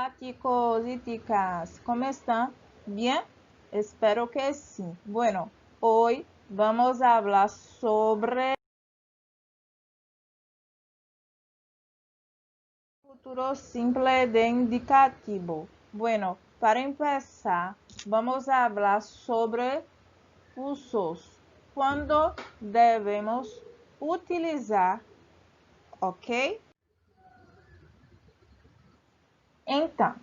Hola chicos y chicas, ¿cómo están? ¿Bien? Espero que sí. Bueno, hoy vamos a hablar sobre futuro simple de indicativo. Bueno, para empezar, vamos a hablar sobre usos. Cuando debemos utilizar, ok? Então,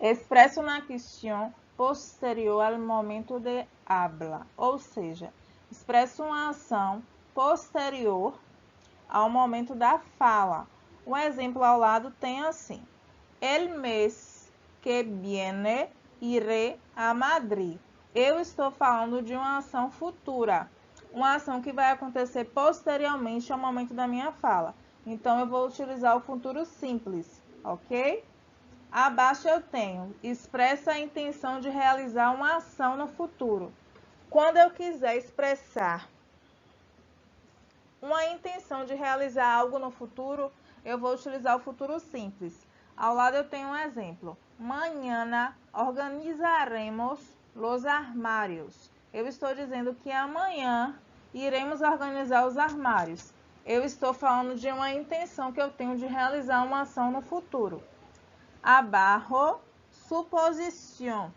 expresso uma questão posterior ao momento de habla, ou seja, expresso uma ação posterior ao momento da fala. Um exemplo ao lado tem assim: El mês que viene iré a Madrid. Eu estou falando de uma ação futura, uma ação que vai acontecer posteriormente ao momento da minha fala. Então, eu vou utilizar o futuro simples, ok? Abaixo eu tenho, expressa a intenção de realizar uma ação no futuro. Quando eu quiser expressar uma intenção de realizar algo no futuro, eu vou utilizar o futuro simples. Ao lado eu tenho um exemplo. Mañana organizaremos los armários. Eu estou dizendo que amanhã iremos organizar os armários. Eu estou falando de uma intenção que eu tenho de realizar uma ação no futuro. Abajo, suposición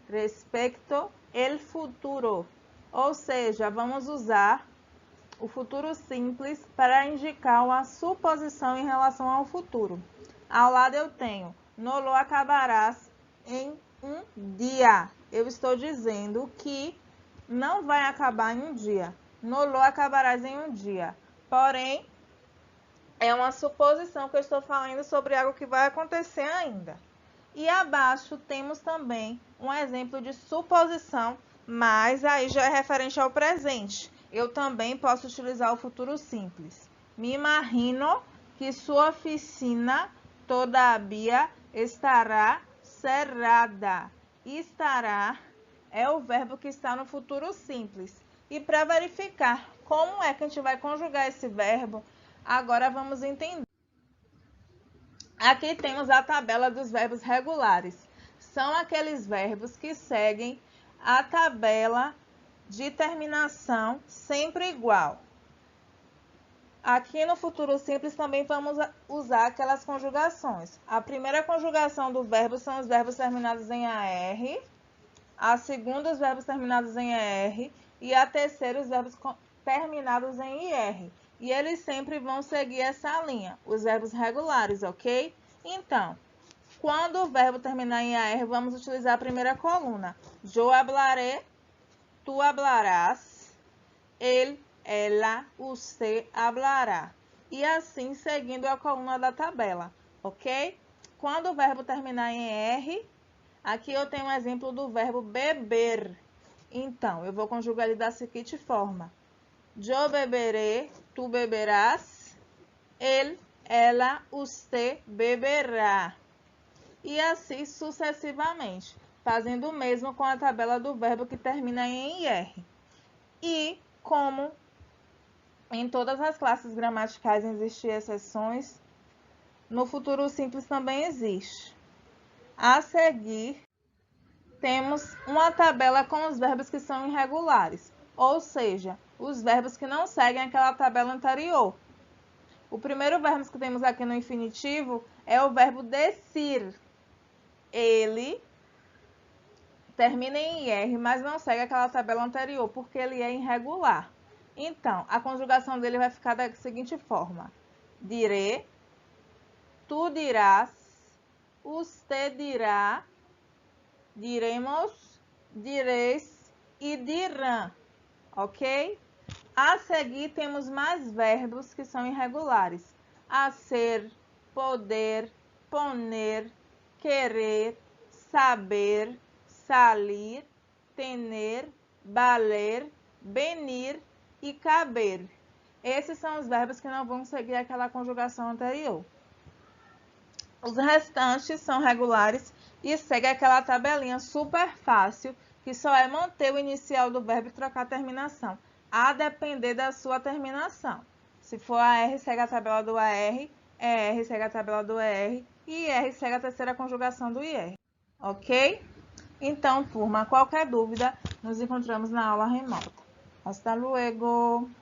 respecto el futuro. Ou seja, vamos usar o futuro simples para indicar uma suposição em relação ao futuro. Ao lado eu tenho, no lo acabarás em um dia. Eu estou dizendo que não vai acabar em um dia. No lo acabarás em um dia. Porém, é uma suposição que eu estou falando sobre algo que vai acontecer ainda. E abaixo temos também um exemplo de suposição, mas aí já é referente ao presente. Eu também posso utilizar o futuro simples. Me imagino que sua oficina todavía estará cerrada. Estará é o verbo que está no futuro simples. E para verificar como é que a gente vai conjugar esse verbo, agora vamos entender. Aqui temos a tabela dos verbos regulares. São aqueles verbos que seguem a tabela de terminação sempre igual. Aqui no futuro simples também vamos usar aquelas conjugações. A primeira conjugação do verbo são os verbos terminados em AR, a segunda os verbos terminados em ER e a terceira os verbos terminados em IR. E eles sempre vão seguir essa linha, os verbos regulares, ok? Então, quando o verbo terminar em AR, vamos utilizar a primeira coluna. Eu hablaré, tu hablarás, ele, ela, você hablará. E assim, seguindo a coluna da tabela, ok? Quando o verbo terminar em ER, aqui eu tenho um exemplo do verbo beber. Então, eu vou conjugar ele da seguinte forma. Eu beberé, tu beberás, ele, ela, você beberá. E assim sucessivamente, fazendo o mesmo com a tabela do verbo que termina em IR. E como em todas as classes gramaticais existem exceções, no futuro simples também existe. A seguir, temos uma tabela com os verbos que são irregulares, ou seja, os verbos que não seguem aquela tabela anterior. O primeiro verbo que temos aqui no infinitivo é o verbo decir. Ele termina em IR, mas não segue aquela tabela anterior, porque ele é irregular. Então, a conjugação dele vai ficar da seguinte forma. Diré, tu dirás, usted dirá, diremos, direis e dirão, ok? A seguir, temos mais verbos que são irregulares. Hacer, poder, poner, querer, saber, salir, tener, valer, venir e caber. Esses são os verbos que não vão seguir aquela conjugação anterior. Os restantes são regulares e seguem aquela tabelinha super fácil, que só é manter o inicial do verbo e trocar a terminação, a depender da sua terminação. Se for AR, segue a tabela do AR, ER, segue a tabela do ER, e IR segue a terceira conjugação do IR. Ok? Então, turma, qualquer dúvida, nos encontramos na aula remota. Hasta luego!